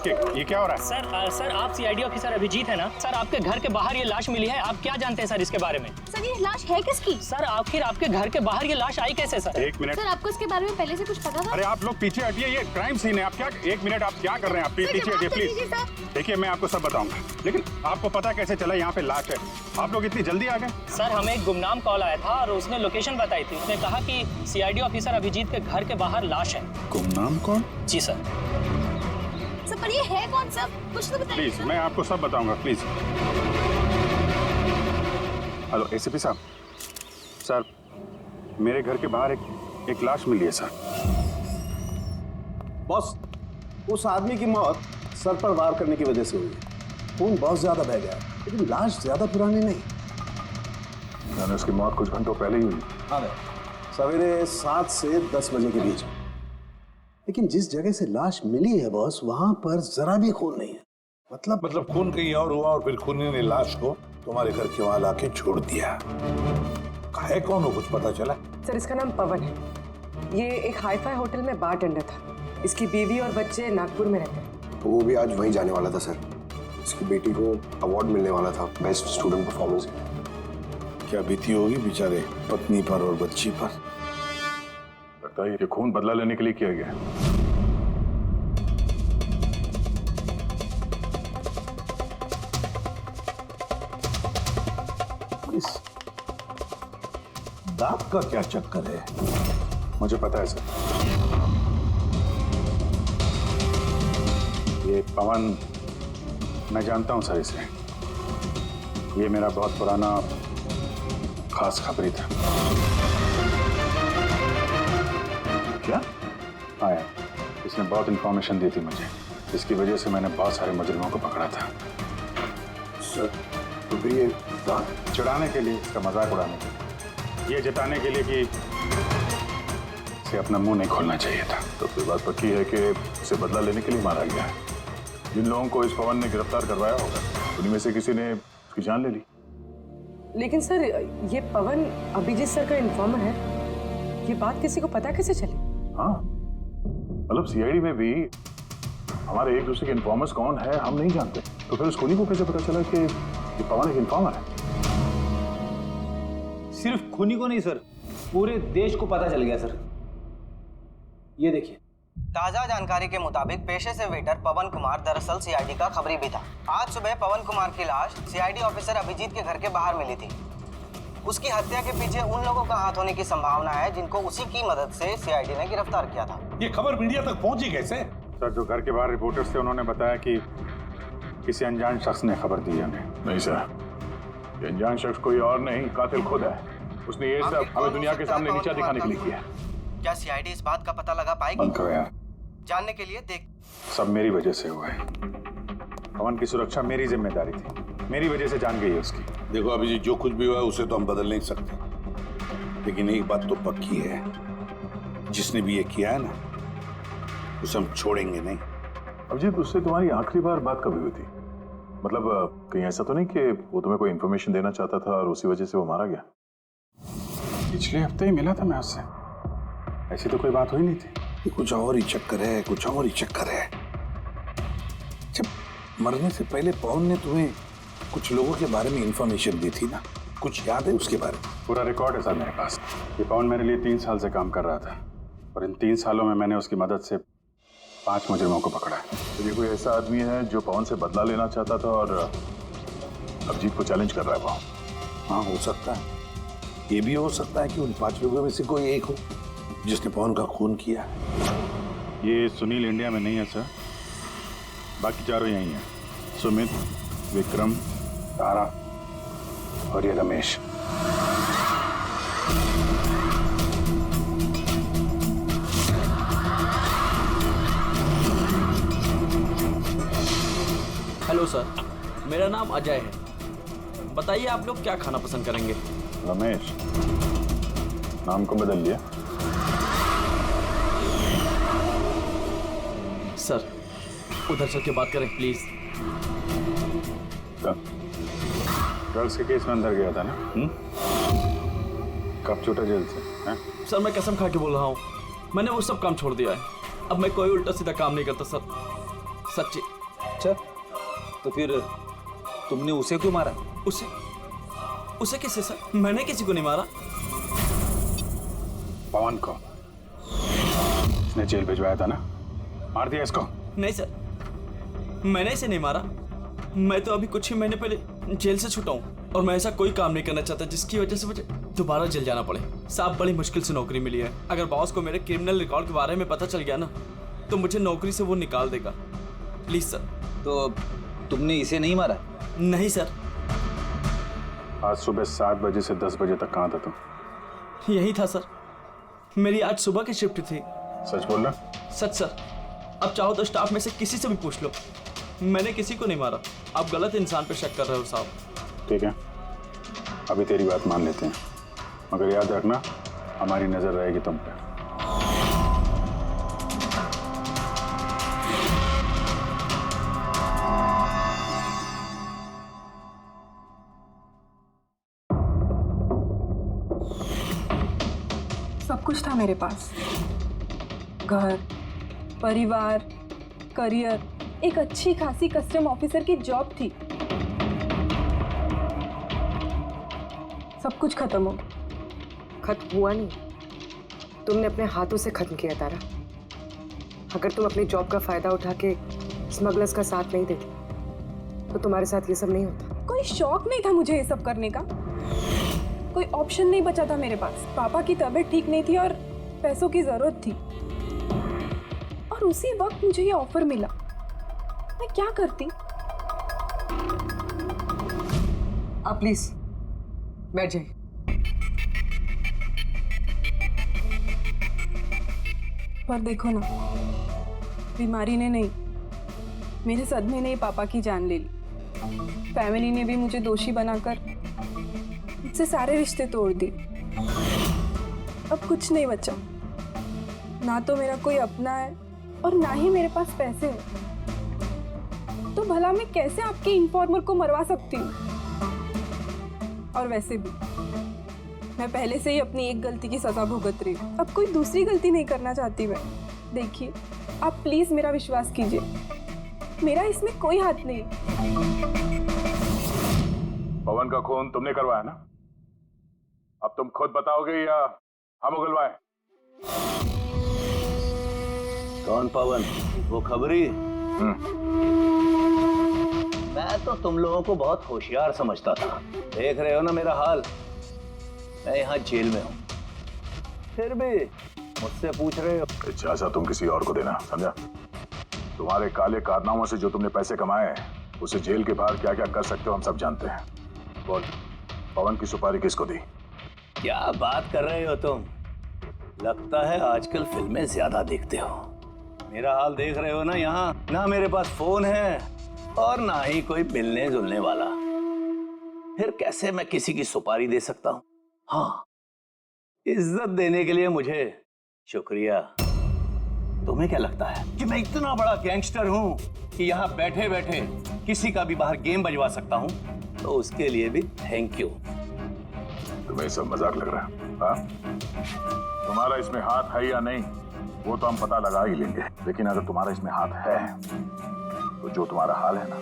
ये क्या हो रहा है? सर आप सीआईडी ऑफिसर अभिजीत है ना? सर आपके घर के बाहर ये लाश मिली है, आप क्या जानते हैं सर इसके बारे में? सर ये लाश है किसकी? सर आखिर आपके घर के बाहर ये लाश आई कैसे सर? एक मिनट सर आपको इसके बारे में पहले से कुछ पता था? अरे आप लोग पीछे हटिए, ये क्राइम सीन है। आप क्या, एक मिनट, आप क्या कर रहे हैं? आप पीछे हटिए प्लीज। देखिए मैं आपको सब बताऊंगा, लेकिन आपको पता कैसे चला यहाँ पे लाश है? आप लोग इतनी जल्दी आ गए? सर हमें एक गुमनाम कॉल आया था और उसने लोकेशन बताई थी। उसने कहा कि सीआईडी ऑफिसर अभिजीत के घर के बाहर लाश है। गुमनाम कौन? जी सर। सर पर ये है कौन सा? कुछ तो बताइए। प्लीज मैं आपको सब बताऊंगा, प्लीज। हेलो एसीपी साहब। सर मेरे घर के बाहर एक लाश मिली है सर। बॉस, उस आदमी की मौत सर पर वार करने की वजह से हुई है। खून बहुत ज्यादा बह गया, लेकिन लाश ज्यादा पुरानी नहीं। मैंने उसकी मौत कुछ घंटों पहले ही हुई। हाँ, सवेरे 7 से 10 बजे के बीच। लेकिन जिस जगह से लाश मिली है बॉस, वहां पर जरा भी खून नहीं है। मतलब खून कहीं और हुआ और फिर खूनी ने लाश को तुम्हारे घर के वहां लाके छोड़ दिया। है कौन हो, कुछ पता चला? सर इसका नाम पवन है। ये एक हाईफाई होटल में बारटेंडर था। इसकी बीवी और बच्चे नागपुर में रहते हैं। तो वो भी आज वहीं जाने वाला था सर। इसकी बेटी को अवार्ड मिलने वाला था बेस्ट स्टूडेंट परफॉर्मेंस। क्या बीती होगी बेचारे पत्नी पर और बच्ची पर। लगता है ये खून बदला लेने के लिए किया गया है। इस दाग का क्या चक्कर है? मुझे पता है सर। ये पवन, मैं जानता हूं सर इसे। ये मेरा बहुत पुराना खास खबरी था। क्या? हाँ यार, इसने बहुत इंफॉर्मेशन दी थी मुझे, जिसकी वजह से मैंने बहुत सारे मुजरिमों को पकड़ा था। सर तो फिर ये चिढ़ाने के लिए, इसका मजाक उड़ाने के लिए, ये जताने के लिए कि इसे अपना मुंह नहीं खोलना चाहिए था। तो फिर बात पक्की है कि उसे बदला लेने के लिए मारा गया है। जिन लोगों को इस पवन ने गिरफ्तार करवाया होगा, उन्हीं में से किसी ने उसकी जान ले ली। लेकिन सर ये पवन अभिजीत सर का इन्फॉर्मर है। ये बात किसी को पता कैसे चली? हाँ, मतलब सीआईडी में भी हमारे एक दूसरे के इन्फॉर्मर्स कौन है हम नहीं जानते। तो फिर उस खूनी को कैसे पता चला कि ये पवन एक इन्फॉर्मर है? सिर्फ खूनी को नहीं सर, पूरे देश को पता चल गया सर। ये देखिए, ताजा जानकारी के मुताबिक पेशे से वेटर पवन कुमार दरअसल सीआईडी का खबरी भी था। आज सुबह पवन कुमार की लाश सीआईडी ऑफिसर अभिजीत के घर के बाहर मिली थी। उसकी हत्या के पीछे उन लोगों का हाथ होने की संभावना है जिनको उसी की मदद से सीआईडी ने गिरफ्तार किया था। ये खबर मीडिया तक पहुंची कैसे? सर जो घर के बाहर रिपोर्टर्स थे, उन्होंने बताया कि किसी अनजान शख्स ने खबर दी है उन्हें। नहीं सर, ये अनजान शख्स कोई और नहीं, कातिल खुद है। उसने ये सब हमें दुनिया के सामने नीचा दिखाने के लिए किया है। क्या सीआईडी इस बात का पता लगा पाएगी? बंद करो यार। जानने के लिए देख। सब मेरी वजह से हुआ है। पवन की सुरक्षा मेरी जिम्मेदारी थी, मेरी वजह से जान गई है उसकी। देखो अभिजीत, जो कुछ भी हुआ है उसे तो हम बदल नहीं सकते, लेकिन एक बात तो पक्की है, जिसने भी ये किया है ना, उसे हम छोड़ेंगे नहीं। अभिजीत, उससे तुम्हारी आखिरी बार बात कभी हुई थी? मतलब कहीं ऐसा तो नहीं कि वो तुम्हें कोई इन्फॉर्मेशन देना चाहता था और उसी वजह से वो मारा गया? पिछले हफ्ते ही मिला था मैं उससे, ऐसी तो कोई बात हुई नहीं थी। कुछ और ही चक्कर है, कुछ और ही चक्कर है। जब मरने से पहले पवन ने तुम्हें कुछ लोगों के बारे में इंफॉर्मेशन दी थी ना, कुछ याद है उसके बारे में? पूरा रिकॉर्ड है सर मेरे पास। ये पवन मेरे लिए 3 साल से काम कर रहा था और इन 3 सालों में मैंने उसकी मदद से 5 मुजरिमों को पकड़ा है। तो ये कोई ऐसा आदमी है जो पवन से बदला लेना चाहता था और अभिजीत को चैलेंज कर रहा है वो? हाँ, हो सकता है। ये भी हो सकता है कि उन 5 लोगों में से कोई एक हो जिसने पवन का खून किया। ये सुनील इंडिया में नहीं है सर, बाकी चारों यही हैं। सुमित, विक्रम, तारा और ये रमेश। हेलो सर, मेरा नाम अजय है। बताइए आप लोग क्या खाना पसंद करेंगे? रमेश, नाम को बदल लिया? सर उधर चल के बात करें प्लीज। ड्रग्स के केस में अंदर गया था ना? कब छूटा जेल से? सर मैं कसम खा के बोल रहा हूँ, मैंने वो सब काम छोड़ दिया है। अब मैं कोई उल्टा सीधा काम नहीं करता सर। सच्ची। अच्छा, तो फिर तुमने उसे क्यों मारा? उसे किसे सर? मैंने किसी को नहीं मारा। पवन को इसने जेल भिजवाया था ना, मार दिया इसको? नहीं सर, मैंने इसे नहीं मारा। मैं तो अभी कुछ ही महीने पहले जेल से छूटा हूँ और मैं ऐसा कोई काम नहीं करना चाहता जिसकी वजह से मुझे दोबारा जेल जाना पड़े। साहब, बड़ी मुश्किल से नौकरी मिली है। अगर बॉस को मेरे क्रिमिनल रिकॉर्ड के बारे में पता चल गया ना तो मुझे नौकरी से वो निकाल देगा। Please sir. तो तुमने इसे नहीं मारा? नहीं सर। आज सुबह 7 बजे से 10 बजे तक कहाँ था तुम? यही था सर, मेरी आज सुबह की शिफ्ट थी। सच बोल रहा? सच सर। अब चाहो तो स्टाफ में से किसी से भी पूछ लो, मैंने किसी को नहीं मारा। आप गलत इंसान पे शक कर रहे हो साहब। ठीक है, अभी तेरी बात मान लेते हैं, मगर याद रखना हमारी नजर रहेगी तुम पे। सब कुछ था मेरे पास, घर, परिवार, करियर, एक अच्छी खासी कस्टम ऑफिसर की जॉब थी। सब कुछ खत्म हो गया। खत्म हुआ नहीं, तुमने अपने हाथों से खत्म किया तारा। अगर तुम अपनी जॉब का फायदा उठा के स्मगलर्स का साथ नहीं देती तो तुम्हारे साथ ये सब नहीं होता। कोई शौक नहीं था मुझे ये सब करने का, कोई ऑप्शन नहीं बचा था मेरे पास। पापा की तबीयत ठीक नहीं थी और पैसों की जरूरत थी, और उसी वक्त मुझे ये ऑफर मिला। मैं क्या करती? आप प्लीज बैठ जाइए। पर देखो ना, बीमारी ने नहीं, मेरे सदमे ने ही पापा की जान ले ली। फैमिली ने भी मुझे दोषी बनाकर मुझसे सारे रिश्ते तोड़ दिए। अब कुछ नहीं बचा, ना तो मेरा कोई अपना है और ना ही मेरे पास पैसे हैं। तो भला मैं कैसे आपके इन्फॉर्मर को मरवा सकती हूँ? और वैसे भी मैं पहले से ही अपनी एक गलती की सजा भुगत रही हूँ, अब कोई दूसरी गलती नहीं करना चाहती मैं। देखिए, आप प्लीज मेरा विश्वास कीजिए, मेरा इसमें कोई हाथ नहीं। पवन का खून तुमने करवाया ना? अब तुम खुद बताओगे या हम उगलवाएं? कौन पवन? वो खबरी? मैं तो तुम लोगों को बहुत होशियार समझता था। देख रहे हो ना मेरा हाल, मैं यहाँ जेल में हूँ, फिर भी मुझसे पूछ रहे हो। इजाजत तुम किसी और को देना, समझा? तुम्हारे काले कारनामों से जो तुमने पैसे कमाए हैं उसे जेल के बाहर क्या क्या कर सकते हो हम सब जानते हैं। बोल, पवन की सुपारी किसको दी? क्या बात कर रहे हो तुम? लगता है आजकल फिल्में ज्यादा देखते हो। मेरा हाल देख रहे हो ना, यहाँ ना मेरे पास फोन है और ना ही कोई मिलने जुलने वाला। फिर कैसे मैं किसी की सुपारी दे सकता हूँ? हाँ, इज्जत देने के लिए मुझे शुक्रिया। तुम्हें क्या लगता है कि मैं इतना बड़ा गैंगस्टर हूँ कि यहाँ बैठे बैठे किसी का भी बाहर गेम बजवा सकता हूँ? तो उसके लिए भी थैंक यू। तुम्हें सब मजाक लग रहा है? हाँ? तुम्हारा इसमें हाथ है या नहीं वो तो हम पता लगा ही लेंगे, लेकिन अगर तुम्हारा इसमें हाथ है तो जो तुम्हारा हाल है ना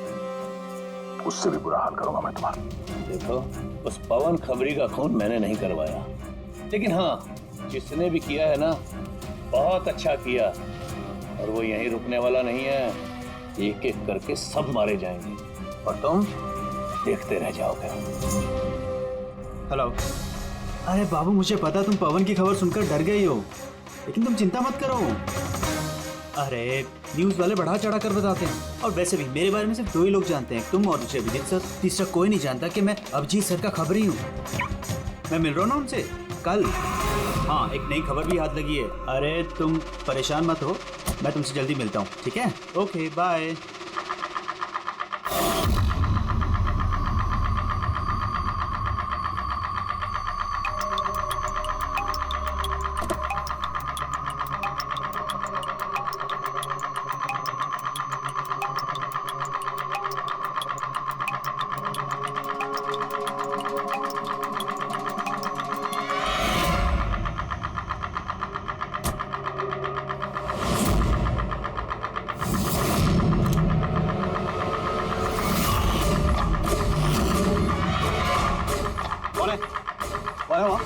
उससे भी बुरा हाल करूंगा मैं तुम्हारा। देखो, उस पवन खबरी का खून मैंने नहीं करवाया, लेकिन हाँ, जिसने भी किया है ना बहुत अच्छा किया, और वो यहीं रुकने वाला नहीं है। एक एक करके सब मारे जाएंगे और तुम देखते रह जाओगे। हेलो। अरे बाबू, मुझे पता तुम पवन की खबर सुनकर डर गई हो, लेकिन तुम चिंता मत करो। अरे न्यूज़ वाले बढ़ा चढ़ा कर बताते हैं, और वैसे भी मेरे बारे में सिर्फ 2 ही लोग जानते हैं, तुम और दूसरे अभिजीत सर। तीसरा कोई नहीं जानता कि मैं अभिजीत सर का खबरी हूँ। मैं मिल रहा हूँ ना उनसे कल। हाँ, एक नई खबर भी हाथ लगी है। अरे तुम परेशान मत हो, मैं तुमसे जल्दी मिलता हूँ, ठीक है? Okay, bye. कौन है? कौन है वहाँ?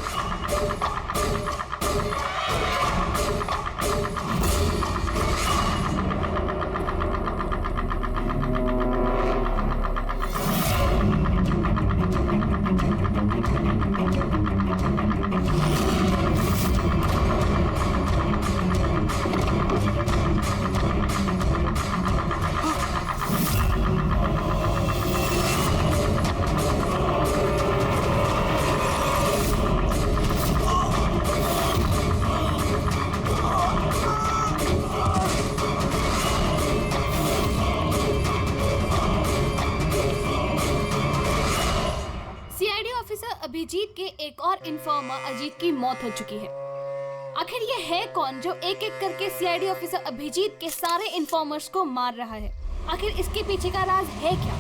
सीआईडी ऑफिसर अभिजीत के एक और इन्फॉर्मर अजीत की मौत हो चुकी है। आखिर ये है कौन जो एक एक करके सीआईडी ऑफिसर अभिजीत के सारे इन्फॉर्मर्स को मार रहा है? आखिर इसके पीछे का राज है क्या?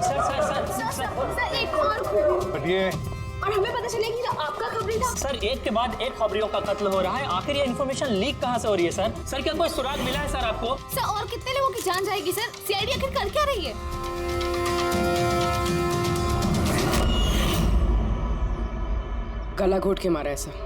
सर एक और हटिए। और हमें पता चले कि जो आपका खबरी था। सर एक के बाद एक खबरियों का कत्ल हो रहा है, आखिर ये इन्फॉर्मेशन लीक कहाँ से हो रही है सर? सर क्या कोई सुराग मिला है सर आपको? सर और कितने लोगों की जान जाएगी सर? सीआईडी आखिर कर क्या रही है? गला घोट के मारा है सर।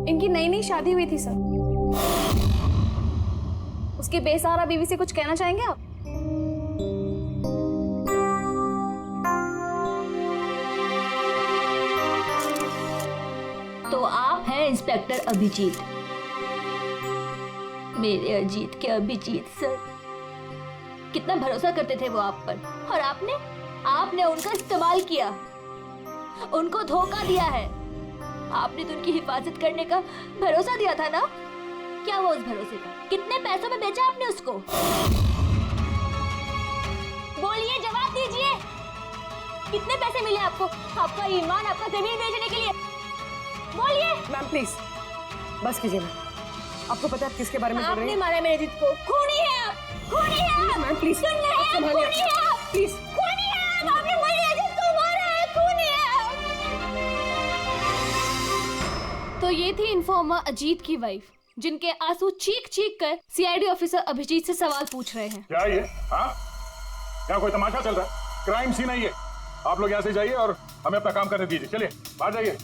इनकी नई नई शादी हुई थी सर। उसके बेसहारा बीवी से कुछ कहना चाहेंगे आप? तो आप हैं इंस्पेक्टर अभिजीत, मेरे अजीत के अभिजीत सर। कितना भरोसा करते थे वो आप पर, और आपने उनका इस्तेमाल किया, उनको धोखा दिया है। आपने तो उनकी हिफाजत करने का भरोसा दिया था ना? क्या वो उस भरोसे का? कितने पैसों में बेचा आपने उसको? बोलिए, जवाब दीजिए। कितने पैसे मिले आपको? आपका ईमान, आपका जमीन बेचने के लिए? बोलिए। मैम प्लीज बस कीजिए। मैम आपको पता है किसके बारे में बोल रही आपने हैं? मारा मेरे अजीत को। खूनी है आप, खूनी है आप। मैम प्लीज सुन रहे हैं? संभालिए। खूनी है आप, प्लीज खूनी है आप। आपने मेरे अजीत को मारा है, खूनी है आप। तो ये थी इन्फॉर्मर अजीत की वाइफ, जिनके आंसू चीख चीख कर सीआईडी ऑफिसर अभिजीत से सवाल पूछ रहे हैं। क्या ये? हाँ, क्या कोई तमाशा चल रहा है? क्राइम सीन है ये। आप लोग यहाँ से जाइए और हमें अपना काम करने दीजिए। चलिए बाहर जाइए।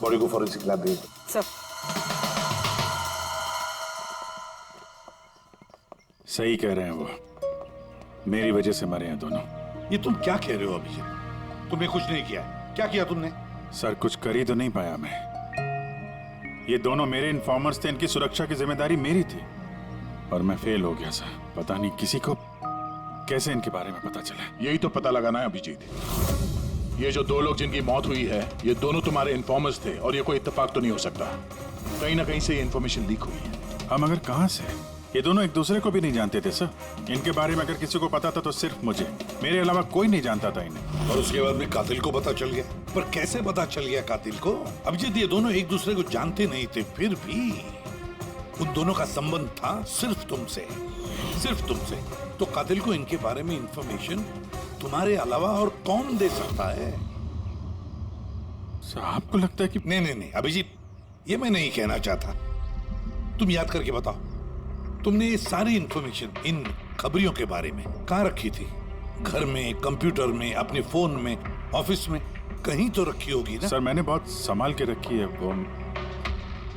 बॉडी को फॉरेंसिक लैब भेज दो। सर सही कह रहे हैं वो, मेरी वजह से मरे हैं दोनों। ये तुम क्या कह रहे हो अभिजीत? तुमने कुछ नहीं किया। क्या किया तुमने? सर कुछ कर ही तो नहीं पाया मैं। ये दोनों मेरे इन्फॉर्मर्स थे, इनकी सुरक्षा की जिम्मेदारी मेरी थी और मैं फेल हो गया सर। पता नहीं किसी को कैसे इनके बारे में पता चला। यही तो पता लगाना है अभिजीत। ये जो दो लोग जिनकी मौत हुई है, ये दोनों तुम्हारे इन्फॉर्मर्स थे और ये कोई इत्तेफाक तो नहीं हो सकता। कहीं ना कहीं से ये इन्फॉर्मेशन लीक हुई है। हम अगर कहां से? ये दोनों एक दूसरे को भी नहीं जानते थे सर। इनके बारे में अगर किसी को पता था तो सिर्फ मुझे, मेरे अलावा कोई नहीं जानता था इन्हें। और उसके बाद में कातिल को पता चल गया। पर कैसे पता चल गया कातिल को? अभिजीत ये दोनों एक दूसरे को जानते नहीं थे, फिर भी उन दोनों का संबंध था सिर्फ तुमसे, सिर्फ तुमसे। तो कातिल को इनके बारे में इंफॉर्मेशन तुम्हारे अलावा और कौन दे सकता है? सर आपको लगता है कि नहीं अभिजीत, ये मैं नहीं कहना चाहता। तुम याद करके बताओ, तुमने ये सारी इंफॉर्मेशन इन खबरियों के बारे में कहाँ रखी थी? घर में, कंप्यूटर में, अपने फोन में, ऑफिस में, कहीं तो रखी होगी ना? सर मैंने बहुत संभाल के रखी है।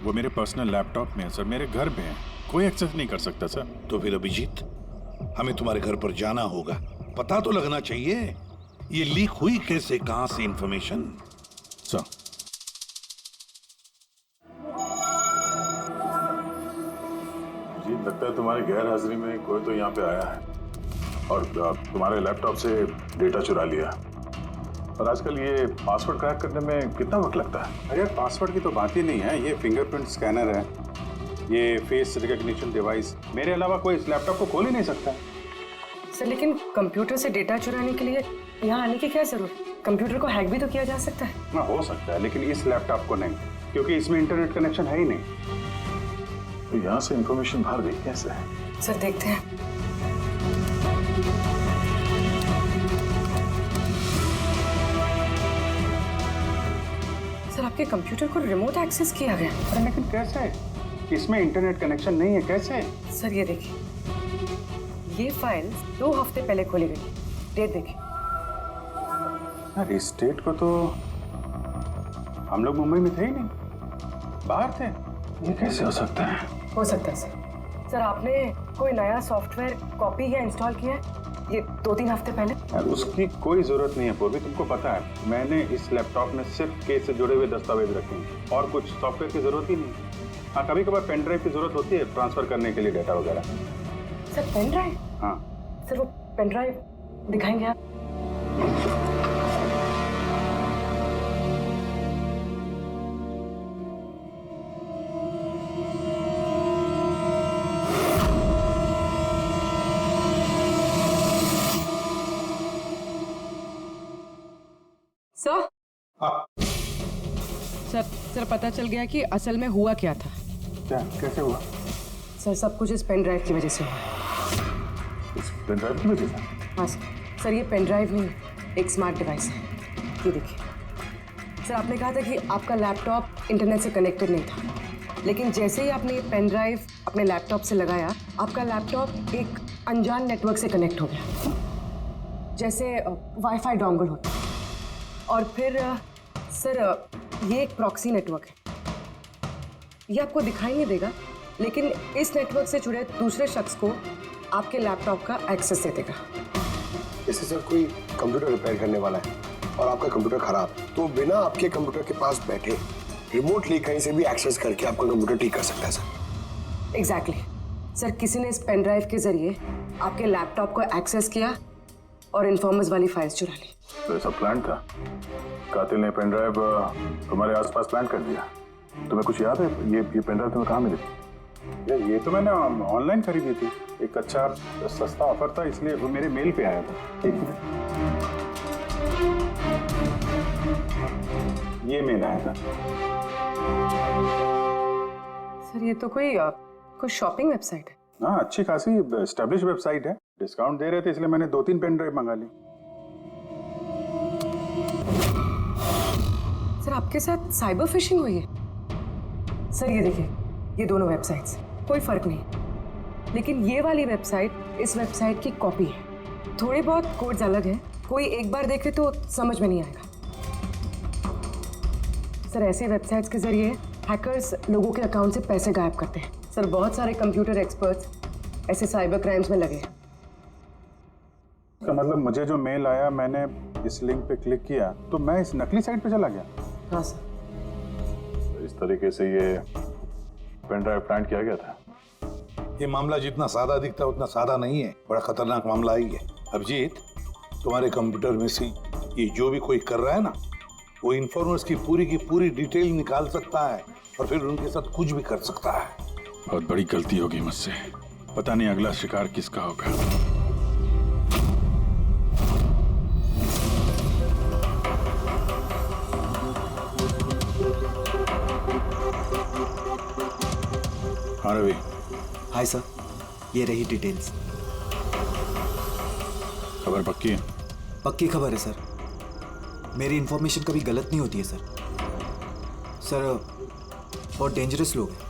वो मेरे पर्सनल लैपटॉप में है सर, मेरे घर में है, कोई एक्सेस नहीं कर सकता सर। तो फिर अभिजीत, हमें तुम्हारे घर पर जाना होगा, पता तो लगना चाहिए ये लीक हुई कैसे, कहां से इंफॉर्मेशन। सर जी लगता है तुम्हारी गैर हाजिरी में कोई तो यहाँ पे आया है और तुम्हारे लैपटॉप से डेटा चुरा लिया। और आजकल ये पासवर्ड क्रैक करने में कितना वक्त लगता है? अरे पासवर्ड की तो बात ही नहीं है, ये फिंगरप्रिंट स्कैनर है, ये फेस रिकॉग्निशन डिवाइस, मेरे अलावा कोई इस लैपटॉप को खोल ही नहीं सकता। सर लेकिन कंप्यूटर से डेटा चुराने के लिए यहाँ आने की क्या जरूरत? कंप्यूटर को हैक भी तो किया जा सकता है। हाँ हो सकता है, लेकिन इस लैपटॉप को नहीं, क्योंकि इसमें इंटरनेट कनेक्शन है ही नहीं। तो यहाँ से इंफॉर्मेशन बाहर गई कैसे? सर देखते हैं। सर आपके कंप्यूटर को रिमोट एक्सेस किया गया। अरे लेकिन कैसे? इसमें इंटरनेट कनेक्शन नहीं है, कैसे? सर ये देखिए, ये फाइल 2 हफ्ते पहले खोली गई। डेट देखिए। यार इस डेट को तो हम लोग मुंबई में थे ही नहीं, बाहर थे। ये कैसे हो सकता है? हो सकता है सर। सर आपने कोई नया सॉफ्टवेयर कॉपी या इंस्टॉल किया है ये 2-3 हफ्ते पहले? यार उसकी कोई जरूरत नहीं है पूर्वी, तुमको पता है मैंने इस लैपटॉप में सिर्फ केस से जुड़े हुए दस्तावेज रखे हैं और कुछ सॉफ्टवेयर की जरूरत ही नहीं। हाँ कभी कभार पेन ड्राइव की जरूरत होती है ट्रांसफर करने के लिए डेटा वगैरह। Sir pen drive? हाँ सर वो पेन ड्राइव दिखाएंगे आप? सर सर पता चल गया कि असल में हुआ क्या था। क्या? कैसे हुआ? सर सब कुछ इस पेन ड्राइव की वजह से हुआ। इस पेन ड्राइव की वजह से? हाँ सर ये पेन ड्राइव नहीं, एक स्मार्ट डिवाइस है। ये देखिए सर, आपने कहा था कि आपका लैपटॉप इंटरनेट से कनेक्टेड नहीं था, लेकिन जैसे ही आपने ये पेन ड्राइव अपने लैपटॉप से लगाया, आपका लैपटॉप एक अनजान नेटवर्क से कनेक्ट हो गया, जैसे वाईफाई डोंगल होता है। और फिर सर ये एक प्रॉक्सी नेटवर्क है। ये आपको दिखाई नहीं देगा, लेकिन इस नेटवर्क से जुड़े दूसरे शख्स को आपके लैपटॉप का एक्सेस दे देगा। जैसे सर कोई कंप्यूटर रिपेयर करने वाला है और आपका कंप्यूटर खराब, तो बिना आपके कंप्यूटर के पास बैठे रिमोटली कहीं से भी एक्सेस करके आपका कंप्यूटर ठीक कर सकता है सर। एग्जैक्टली सर, किसी ने इस पेन ड्राइव के जरिए आपके लैपटॉप को एक्सेस किया और इन्फॉर्मर्स वाली फाइल्स चुरा ली। तो ऐसा प्लान था? कातिल ने पेन ड्राइव तुम्हारे आसपास प्लान कर दिया। तुम्हें कुछ याद है ये पेन ड्राइव तुम्हें कहाँ मिली? यार ये तो मैंने ऑनलाइन खरीदी थी, एक अच्छा सस्ता ऑफर था, इसलिए वो मेरे मेल पे आया था। एक मिनट, ये मेल आया था। सर ये तो कोई शॉपिंग वेबसाइट है। हाँ अच्छी खासी एस्टेब्लिश वेबसाइट है, डिस्काउंट दे रहे थे इसलिए मैंने 2-3 पेन ड्राइव मंगा ली। सर आपके साथ साइबर फिशिंग हुई है? सर ये देखिए, ये दोनों वेबसाइट्स कोई फर्क नहीं, लेकिन ये वाली वेबसाइट इस वेबसाइट की कॉपी है। थोड़े बहुत कोड्स अलग हैं, कोई एक बार देखे तो समझ में नहीं आएगा। सर ऐसे वेबसाइट्स के जरिए हैकर्स लोगों के अकाउंट से पैसे गायब करते हैं। सर बहुत सारे कंप्यूटर एक्सपर्ट्स ऐसे साइबर क्राइम्स में लगे हैं। इसका मतलब मुझे जो मेल आया, मैंने इस लिंक पे क्लिक किया तो मैं इस नकली साइट पे चला गया। हाँ सर। इस तरीके से ये पेन ड्राइव प्लान किया गया था। ये मामला जितना सादा दिखता है उतना सादा नहीं है, बड़ा खतरनाक मामला ही है। अभिजीत, तुम्हारे कंप्यूटर में से ये जो भी कोई कर रहा है ना, वो इन्फॉर्मर्स की पूरी डिटेल निकाल सकता है और फिर उनके साथ कुछ भी कर सकता है। बहुत बड़ी गलती होगी मुझसे, पता नहीं अगला शिकार किसका होगा। हाँ रवि। हाय सर, ये रही डिटेल्स। खबर पक्की है? पक्की खबर है सर, मेरी इन्फॉर्मेशन कभी गलत नहीं होती है सर। सर बहुत डेंजरस लोग हैं।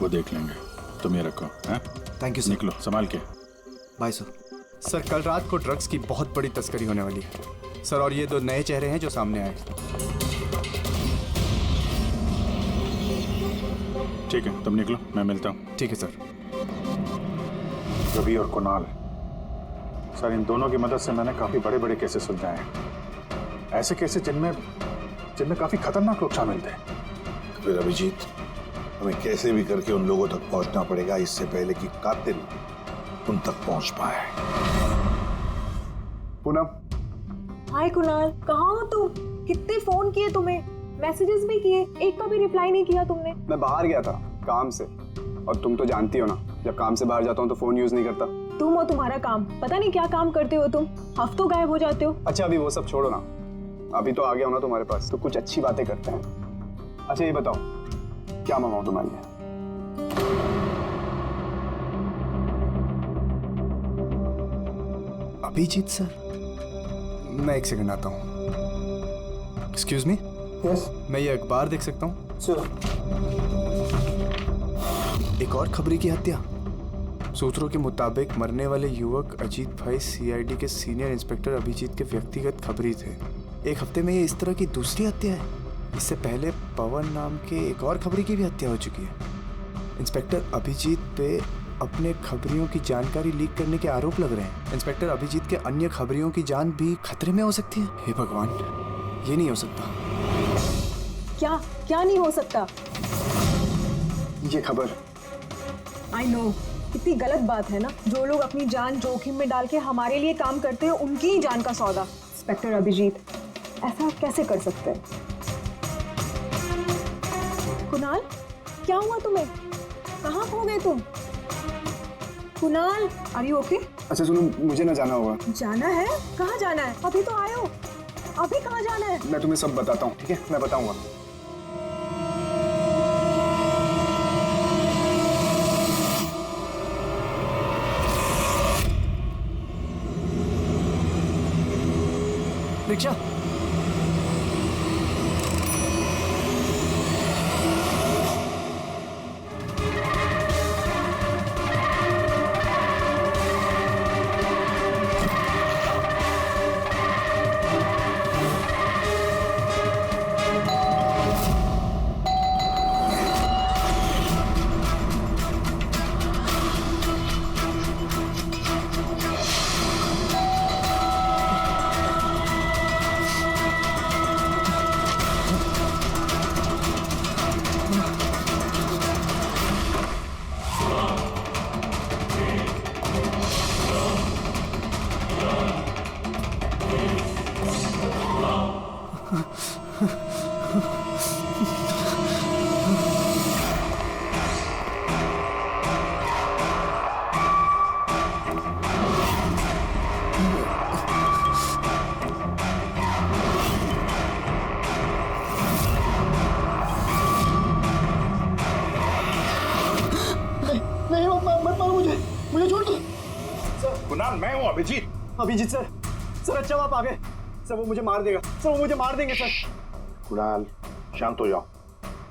वो देख लेंगे, तुम ये रखो। हैं? Thank you sir. निकलो, संभाल के। Bye sir. सर कल रात को ड्रग्स की बहुत बड़ी तस्करी होने वाली है सर, और ये 2 नए चेहरे हैं जो सामने आए। ठीक है, तुम निकलो, मैं मिलता हूँ। ठीक है सर। रवि और कुणाल, सर इन दोनों की मदद से मैंने काफी बड़े केसेस सुलझाए हैं, ऐसे केसेस जिनमें काफी खतरनाक लोग शामिल थे। फिर अभिजीत, हमें कैसे भी करके उन लोगों तक पहुंचना पड़ेगा इससे पहले कि कातिल उन तक पहुंच पाए। पूनम। हाय कुणाल, कहाँ हो तुम? कितने फोन किए तुम्हें, मैसेजेस भी किए, एक का भी रिप्लाई नहीं किया तुमने। मैं बाहर गया था काम से, और तुम तो जानती हो ना, जब काम से बाहर जाता हूँ तो फोन यूज नहीं करता। तुम और तुम्हारा काम, पता नहीं क्या काम करते हो तुम, हफ्तों गायब हो जाते हो। अच्छा अभी वो सब छोड़ो ना, अभी तो आ गया हो ना तुम्हारे पास, तो कुछ अच्छी बातें करते हैं। अच्छा ये बताओ, क्या मंगाऊं तुम्हारे लिए? अभिजीत सर? मैं एक सेकंड आता हूँ। एक्सक्यूज मी, मैं ये अखबार देख सकता हूँ? एक और खबरी की हत्या। सूत्रों के मुताबिक मरने वाले युवक अजीत भाई सीआईडी के सीनियर इंस्पेक्टर अभिजीत के व्यक्तिगत खबरी थे। एक हफ्ते में ये इस तरह की दूसरी हत्या है। इससे पहले पवन नाम के एक और खबरी की भी हत्या हो चुकी है। इंस्पेक्टर अभिजीत पे अपने खबरियों की जानकारी लीक करने के आरोप लग रहे हैं। इंस्पेक्टर अभिजीत के अन्य खबरियों की जान भी खतरे में हो सकती है। हे भगवान, ये नहीं हो सकता। क्या नहीं हो सकता? ये खबर आई नो, कितनी गलत बात है ना। जो लोग अपनी जान जोखिम में डाल के हमारे लिए काम करते हैं, उनकी ही जान का सौदा। इंस्पेक्टर अभिजीत ऐसा कैसे कर सकते हैं? कुणाल, क्या हुआ तुम्हें? कहाँ खो गए तुम? Kunal, are you okay? अच्छा सुनो, मुझे ना जाना होगा। जाना है? कहाँ जाना है? अभी तो आए हो, अभी कहाँ जाना है? मैं तुम्हें सब बताता हूँ, ठीक है? मैं बताऊंगा। रिक्शा, मैं हूँ अभिजीत। अभिजीत सर, सर अच्छा आप आ गए। सर वो मुझे मार देगा, सर वो मुझे मार देंगे सर। कुणाल, शांत हो जाओ,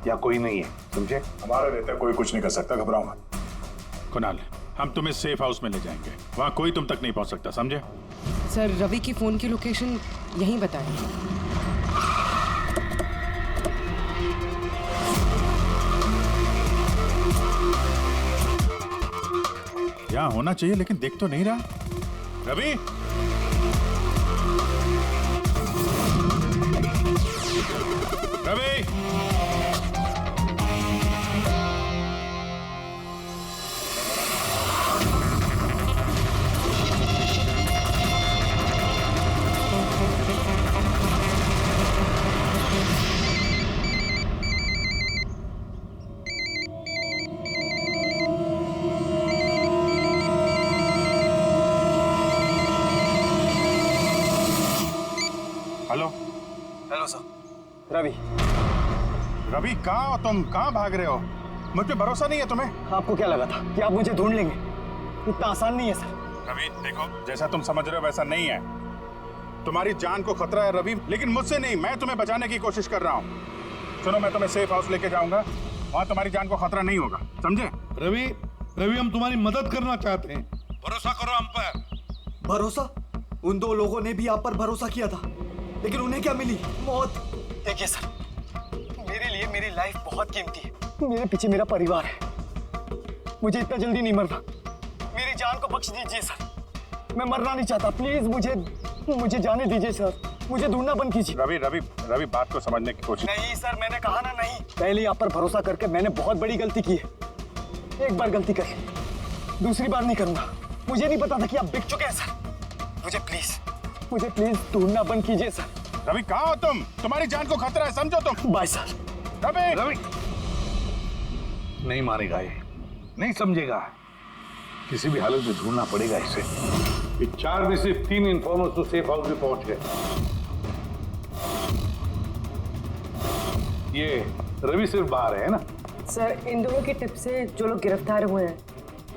यहाँ कोई नहीं है, समझे? हमारा रहता कोई कुछ नहीं कर सकता, घबराओ मत। कुणाल, हम तुम्हें सेफ हाउस में ले जाएंगे, वहाँ कोई तुम तक नहीं पहुँच सकता, समझे? सर रवि की फोन की लोकेशन यहीं बताएं। यहाँ होना चाहिए लेकिन देख तो नहीं रहा। Ravi, Ravi, hello sir. रवि। रवि, कहाँ हो तुम? कहाँ भाग रहे हो? मुझ पे भरोसा नहीं है तुम्हें? आपको क्या लगा था कि आप मुझे ढूंढ लेंगे? इतना आसान नहीं है सर। रवि देखो, जैसा तुम समझ रहे हो वैसा नहीं है। तुम्हारी जान को खतरा है रवि, लेकिन मुझसे नहीं, मैं तुम्हें बचाने की कोशिश कर रहा हूँ। सुनो, मैं तुम्हें सेफ हाउस लेके जाऊंगा, वहाँ तुम्हारी जान को खतरा नहीं होगा, समझे? रवि, रवि हम तुम्हारी मदद करना चाहते हैं, भरोसा करो हम पर। भरोसा? उन दो लोगों ने भी आप पर भरोसा किया था, लेकिन उन्हें क्या मिली? मौत। देखिए सर, मेरे लिए मेरी लाइफ बहुत कीमती है। मेरे पीछे मेरा परिवार है, मुझे इतना जल्दी नहीं मरना। मेरी जान को बख्श दीजिए सर, मैं मरना नहीं चाहता। प्लीज मुझे जाने दीजिए सर, मुझे ढूंढना बंद कीजिए। रवि रवि रवि, बात को समझने की कोशिश। नहीं सर, मैंने कहा ना नहीं। पहले आप पर भरोसा करके मैंने बहुत बड़ी गलती की है। एक बार गलती करी, दूसरी बार नहीं करूंगा। मुझे नहीं पता था कि आप बिक चुके हैं सर। मुझे प्लीज ढूंढना बंद कीजिए सर। रवि, कहाँ हो तुम? तुम्हारी जान को खतरा है, समझो तुम। Bye sir. रवि, रवि नहीं मारेगा ये, नहीं समझेगा। किसी भी हालत में ढूंढना पड़ेगा इसे। 4 में से 3 इन्फॉर्मर्स तो सेफ हाउस में पहुंच गए। ये रवि सिर्फ बाहर है ना? सर इन दोनों की टिप से जो लोग गिरफ्तार हुए हैं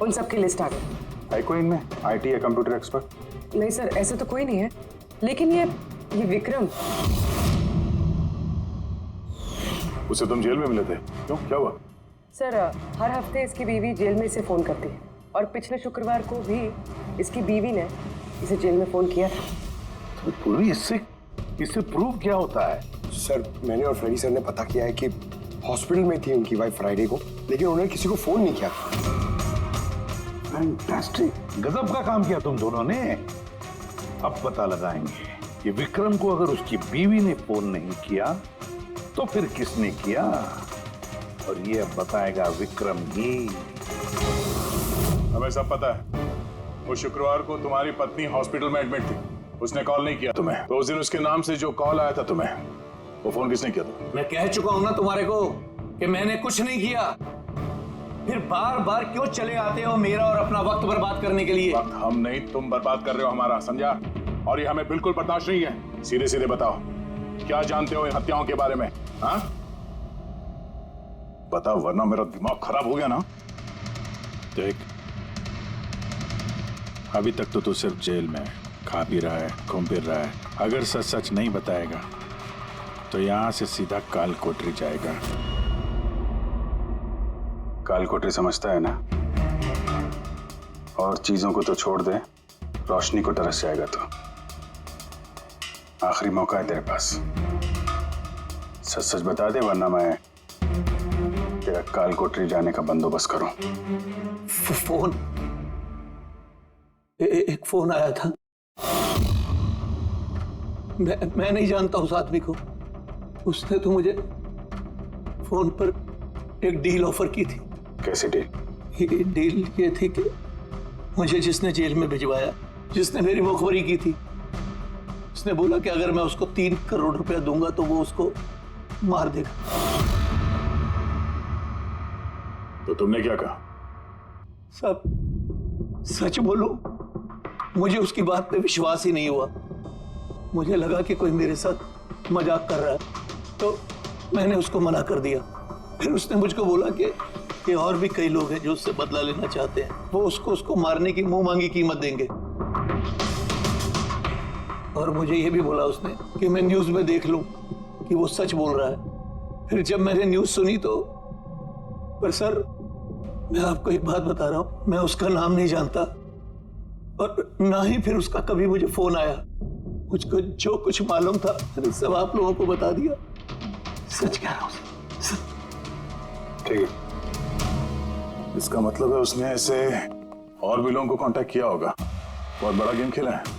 उन सबकी लिस्ट आ गई। है कोई इनमें IT या कंप्यूटर एक्सपर्ट? नहीं सर, ऐसे तो कोई नहीं है, लेकिन ये विक्रम। उसे तुम जेल में मिले थे, क्यों, क्या हुआ? सर हर हफ्ते इसकी बीवी जेल में इसे फोन करती है और पिछले शुक्रवार को भी इसकी बीवी ने इसे जेल में फोन किया था। तो पूरी इससे प्रूफ क्या होता है? सर मैंने और फ्रेडी सर ने पता किया है कि हॉस्पिटल में थी उनकी वाइफ फ्राइडे को, लेकिन उन्होंने किसी को फोन नहीं किया। फैंटास्टिक, गजब का काम किया तुम दोनों ने। अब पता लगाएंगे कि विक्रम को अगर उसकी बीवी ने फोन नहीं किया तो फिर किसने किया, और ये अब बताएगा विक्रम ही। हमें सब पता है, वो शुक्रवार को तुम्हारी पत्नी हॉस्पिटल में एडमिट थी, उसने कॉल नहीं किया तुम्हें, तो उस दिन उसके नाम से जो कॉल आया था तुम्हें, वो फोन किसने किया था? मैं कह चुका हूं ना तुम्हारे को कि मैंने कुछ नहीं किया, फिर बार बार क्यों चले आते हो मेरा और अपना वक्त बर्बाद करने के लिए? वक्त हम नहीं, तुम बर्बाद कर रहे हो हमारा, समझा? और ये हमें बिल्कुल बर्दाश्त नहीं है। सीधे सीधे बताओ, क्या जानते हो इन हत्याओं के बारे में? हाँ बताओ, वरना मेरा दिमाग खराब हो गया ना। देख, अभी तक तो तू सिर्फ जेल में खा पी रहा है, घूम फिर रहा है। अगर सच सच नहीं बताएगा तो यहां से सीधा काल कोठरी जाएगा। काल कोठरी समझता है ना? और चीजों को तो छोड़ दे, रोशनी को तरस जाएगा। तो आखिरी मौका है तेरे पास, सच सच बता दे, वरना मैं तेरा काल कोठरी जाने का बंदोबस्त करूं। फोन, एक फोन आया था। मैं नहीं जानता उस आदमी को, उसने तो मुझे फोन पर एक डील ऑफर की थी। कैसी डील? डील ये थी कि मुझे जिसने जेल में भिजवाया, जिसने मेरी मुखबरी की थी, उसने बोला कि अगर मैं उसको 3 करोड़ रुपया दूंगा तो वो उसको मार देगा। तो तुमने क्या कहा? सब सच बोलो, मुझे उसकी बात पे विश्वास ही नहीं हुआ। मुझे लगा कि कोई मेरे साथ मजाक कर रहा है, तो मैंने उसको मना कर दिया। फिर उसने मुझको बोला कि और भी कई लोग हैं जो उससे बदला लेना चाहते हैं, वो उसको मारने की मुंह मांगी कीमत देंगे। और मुझे ये भी बोला उसने कि मैं न्यूज में देख लूं कि वो सच बोल रहा है। फिर जब मैंने न्यूज सुनी तो, पर सर मैं आपको एक बात बता रहा हूं, मैं उसका नाम नहीं जानता और ना ही फिर उसका कभी मुझे फोन आया। मुझको जो कुछ मालूम था मैंने सब आप लोगों को बता दिया। सच कह रहा हूं। ठीक है, इसका मतलब है उसने ऐसे और भी लोगों को कांटेक्ट किया होगा, बहुत बड़ा गेम खेला है।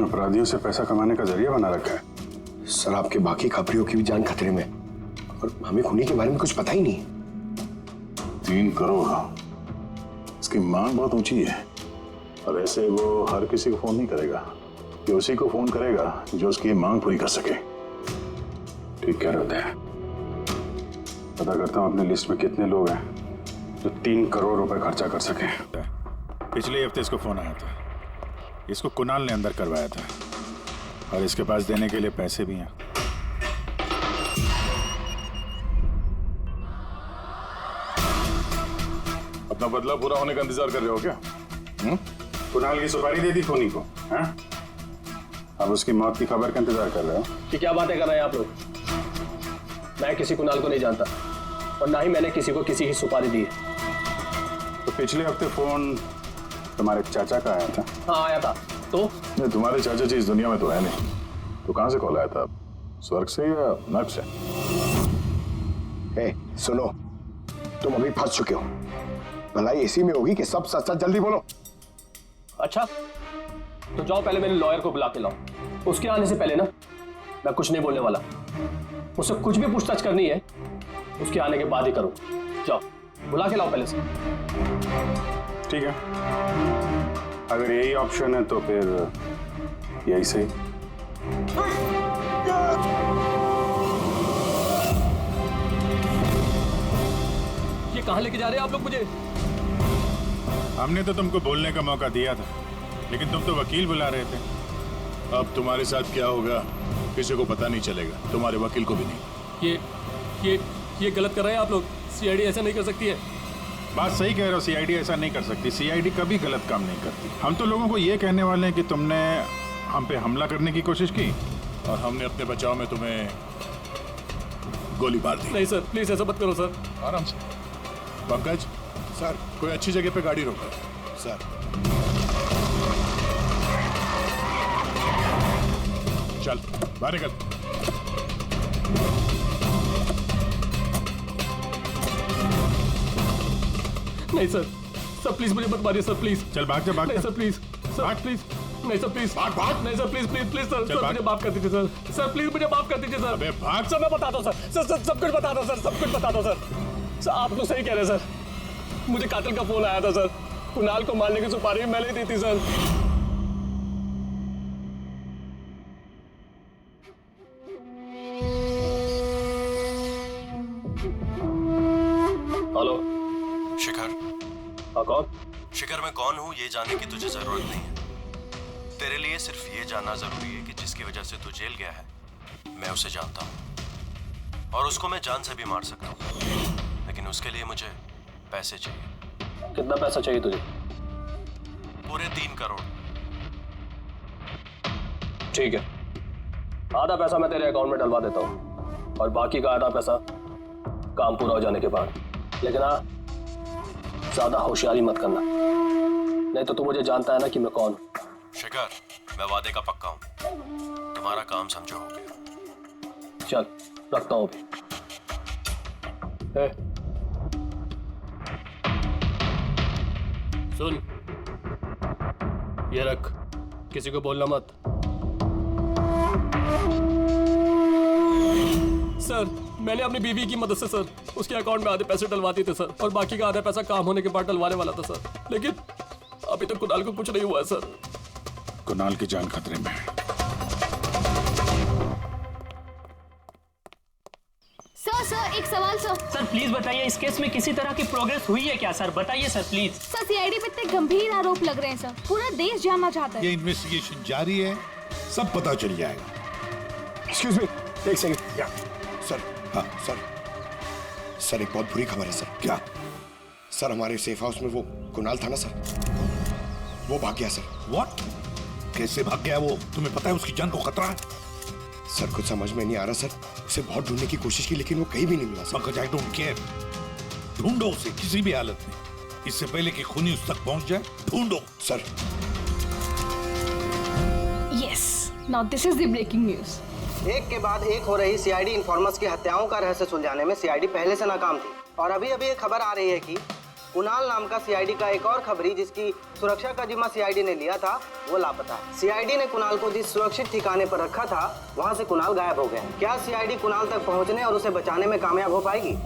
अपराधियों से पैसा कमाने का जरिया बना रखा है। सर आपके बाकी खबरियों की भी जान खतरे में, और हमें खूनी के बारे में कुछ पता ही नहीं। 3 करोड़, इसकी मांग बहुत ऊंची है, और ऐसे वो हर किसी को फोन नहीं करेगा, कि उसी को फोन करेगा जो उसकी मांग पूरी कर सके। ठीक कह रहे हैं। पता करता हूँ अपनी लिस्ट में कितने लोग हैं जो 3 करोड़ रुपए खर्चा कर सके। पिछले हफ्ते इसको फोन आया था, इसको कुणाल ने अंदर करवाया था, और इसके पास देने के लिए पैसे भी हैं। अपना बदला पूरा होने का इंतजार कर रहे हो क्या? कुणाल की सुपारी दे दी खूनी को, हैं? अब उसकी मौत की खबर का इंतजार कर रहे हो? कि क्या बातें कर रहे हैं आप लोग? मैं किसी कुणाल को नहीं जानता, और ना ही मैंने किसी को किसी की सुपारी दी है। तो पिछले हफ्ते फोन तुम्हारे चाचा का आया था? हाँ आया था। तो नहीं, तुम्हारे चाचा जी इस दुनिया में तो है नहीं, तो कहां से कॉल आया था? स्वर्ग से या नर्क से? सुनो, तुम अभी फंस चुके हो। भलाई इसी में होगी कि सब सच सच जल्दी बोलो। अच्छा, तो जाओ पहले मेरे लॉयर को बुला के लाओ। उसके आने से पहले ना मैं कुछ नहीं बोलने वाला। मुझसे कुछ भी पूछताछ करनी है उसके आने के बाद ही करो। जाओ बुला के लाओ पहले से। ठीक है, अगर यही ऑप्शन है तो फिर यही सही। ये कहां लेके जा रहे हैं आप लोग मुझे? हमने तो तुमको बोलने का मौका दिया था, लेकिन तुम तो वकील बुला रहे थे। अब तुम्हारे साथ क्या होगा किसी को पता नहीं चलेगा, तुम्हारे वकील को भी नहीं। ये गलत कर रहे हैं आप लोग। सीआईडी ऐसा नहीं कर सकती है। बात सही कह रहे हो, सीआईडी ऐसा नहीं कर सकती। सीआईडी कभी गलत काम नहीं करती। हम तो लोगों को ये कहने वाले हैं कि तुमने हम पे हमला करने की कोशिश की और हमने अपने बचाव में तुम्हें गोली मार दी। नहीं सर, प्लीज ऐसा मत करो सर। आराम से। पंकज सर, कोई अच्छी जगह पे गाड़ी रोको सर। चल बाहर निकल। नहीं सर, सर प्लीज मुझे मत मारिए सर, प्लीज। चल भाग जा, भाग नहीं जा। Sir please, sir please. नहीं सर प्लीज, भाग भाग। नहीं sir please please please sir, चल सर भाग। मुझे माफ कर दीजिए सर, सर प्लीज मुझे माफ कर दीजिए सर। अबे भाग। सर मैं बताता हूँ सर, सर सब कुछ बता दो सर, सब कुछ बता दो सर। सर आप तो सही कह रहे हैं सर, मुझे कातिल का फोन आया था सर। कुणाल को मारने की सुपारी मैंने ही दी थी सर। हेलो शिखर। हाँ कौन? शिखर मैं कौन हूँ ये जानने की तुझे जरूरत नहीं है। तेरे लिए सिर्फ ये जानना जरूरी है कि जिसकी वजह से तू जेल गया है मैं उसे जानता हूँ और उसको मैं जान से भी मार सकता हूँ, लेकिन उसके लिए मुझे पैसे चाहिए। कितना पैसा चाहिए तुझे? पूरे 3 करोड़। ठीक है, आधा पैसा मैं तेरे अकाउंट में डलवा देता हूँ और बाकी का आधा पैसा काम पूरा हो जाने के बाद। लेकिन हाँ, ज्यादा होशियारी मत करना, नहीं तो तू मुझे जानता है ना कि मैं कौन हूँ। शिखर मैं वादे का पक्का हूँ, तुम्हारा काम समझो हो गया। चल रखता हूँ अभी। सुन, ये रख, किसी को बोलना मत। सर मैंने अपनी बीवी की मदद से सर उसके अकाउंट में आधे पैसे डलवा दिए थे सर, और बाकी का आधा पैसा काम होने के बाद डलवाने वाला था सर, लेकिन अभी तक कुणाल को कुछ नहीं हुआ है सर। कुणाल की जान खतरे में है। सर एक सवाल सर। सर प्लीज बताइए, इस केस में किसी तरह की प्रोग्रेस हुई है क्या सर? बताइए सर प्लीज। सर सीआईडी पे इतने गंभीर आरोप लग रहे हैं सर, पूरा देश जानना चाहता है। ये इन्वेस्टिगेशन जारी है, सब पता चल जाएगा। एक्सक्यूज मी, एक सेकंड। या सर, हाँ सर एक बहुत बुरी खबर है सर। क्या सर? हमारे सेफ हाउस में वो कुणाल था ना सर, वो भाग गया सर। व्हाट? कैसे भाग गया वो? तुम्हें पता है उसकी जान को खतरा है? सर कुछ समझ में नहीं आ रहा सर, उसे बहुत ढूंढने की कोशिश की लेकिन वो कहीं भी नहीं मिला sir. Pankaj I don't care, ढूंढो उसे किसी भी हालत में, इससे पहले कि खूनी उस तक पहुंच जाए। ढूंढो sir. Yes, now this is the breaking news. एक के बाद एक हो रही सीआईडी इन्फॉर्मर्स की हत्याओं का रहस्य सुलझाने में सीआईडी पहले से नाकाम थी, और अभी अभी एक खबर आ रही है कि कुणाल नाम का सीआईडी का एक और खबरी जिसकी सुरक्षा का जिम्मा सीआईडी ने लिया था वो लापता है। सीआईडी ने कुणाल को जिस सुरक्षित ठिकाने पर रखा था वहां से कुणाल गायब हो गए। क्या सीआईडी कुणाल तक पहुंचने और उसे बचाने में कामयाब हो पाएगी?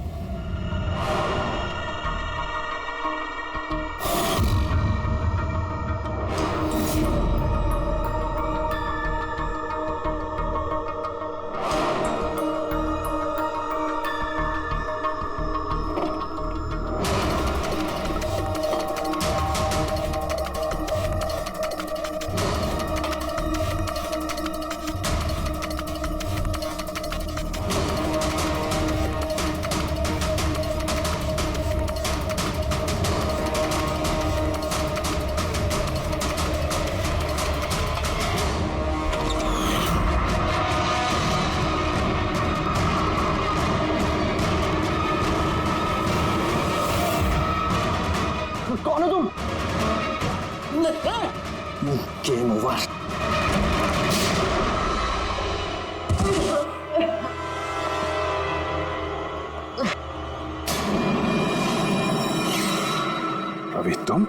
कौन हो तुम? Game over. अभी तुम?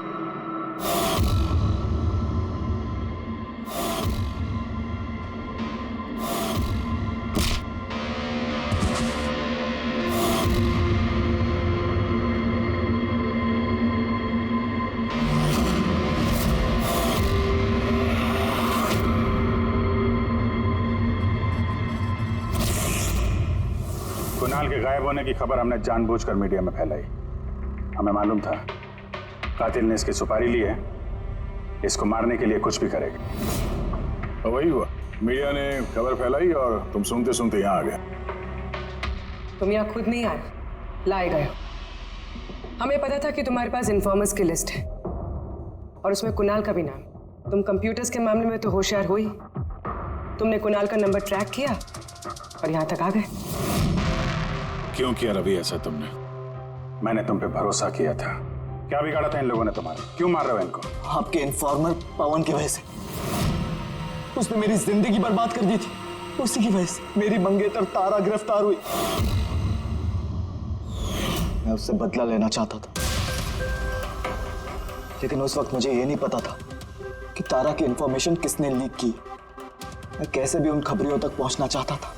कुणाल के गायब होने की खबर हमने जानबूझकर मीडिया में फैलाई। हमें मालूम था कातिल ने इसकी सुपारी ली है, इसको मारने के लिए कुछ भी करेगा। तो वही हुआ, मीडिया ने खबर फैलाई और तुम सुनते सुनते यहाँ आ गए। तुम यहाँ खुद नहीं आए, लाए गए। हमें पता था कि तुम्हारे पास इन्फॉर्मर्स की लिस्ट है और उसमें कुणाल का भी नाम। तुम कंप्यूटर्स के मामले में तो होशियार हो ही। तुमने कुणाल का नंबर ट्रैक किया और यहाँ तक आ गए। क्यों किया रवि ऐसा तुमने? मैंने तुम पे भरोसा किया था। क्या बिगाड़ा था इन लोगों ने तुम्हारा? क्यों मार रहे हो इनको? आपके इन्फॉर्मर पवन की वजह से। उसने मेरी जिंदगी बर्बाद कर दी थी। उसी की वजह से मेरी मंगेतर तारा गिरफ्तार हुई। मैं उससे बदला लेना चाहता था, लेकिन उस वक्त मुझे ये नहीं पता था कि तारा की इंफॉर्मेशन किसने लीक की। मैं कैसे भी उन खबरियों तक पहुंचना चाहता था।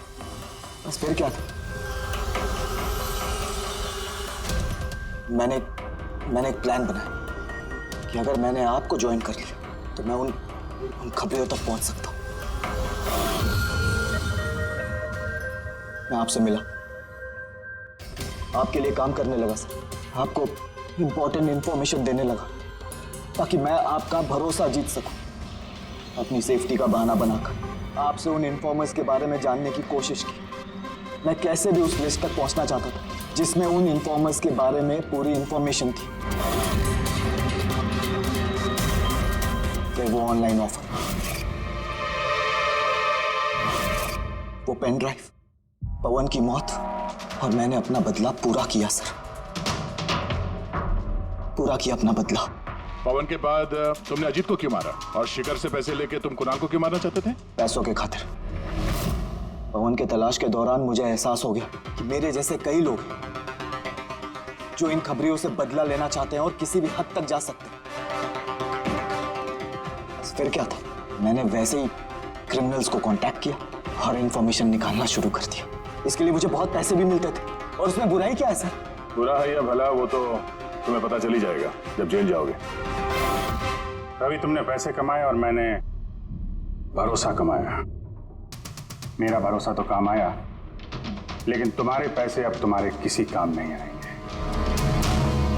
बस फिर क्या था, मैंने एक प्लान बनाया कि अगर मैंने आपको ज्वाइन कर लिया तो मैं उन खबरियों तक पहुंच सकता हूं। मैं आपसे मिला, आपके लिए काम करने लगा सर, आपको इंपॉर्टेंट इंफॉर्मेशन देने लगा ताकि मैं आपका भरोसा जीत सकूं। अपनी सेफ्टी का बहाना बनाकर आपसे उन इन्फॉर्मर्स के बारे में जानने की कोशिश की। मैं कैसे भी उस लिस्ट तक पहुंचना चाहता था जिसमें उन इन्फॉर्मर्स के बारे में पूरी इंफॉर्मेशन थी। फिर वो ऑनलाइन ऑफर, वो पेन ड्राइव, पवन की मौत, और मैंने अपना बदला पूरा किया सर। पूरा किया अपना बदला। पवन के बाद तुमने अजीत को क्यों मारा? और शिखर से पैसे लेके तुम कुणाल को क्यों मारना चाहते थे? पैसों के खातिर। पवन के तलाश के दौरान मुझे एहसास हो गया कि मेरे जैसे कई लोग हैं जो इन खबरियों से बदला लेना चाहते हैं और किसी भी हद तक जा सकते हैं। बस फिर क्या था, मैंने वैसे ही क्रिमिनल्स को कांटेक्ट किया और इंफॉर्मेशन निकालना शुरू कर दिया। इसके लिए मुझे बहुत पैसे भी मिलते थे। और उसमें बुराई क्या है सर? बुरा है या भला वो तो तुम्हें पता चल ही जाएगा जब जेल जाओगे। रवि, तुमने पैसे कमाए और मैंने भरोसा कमाया। मेरा भरोसा तो काम आया, लेकिन तुम्हारे पैसे अब तुम्हारे किसी काम नहीं आएंगे।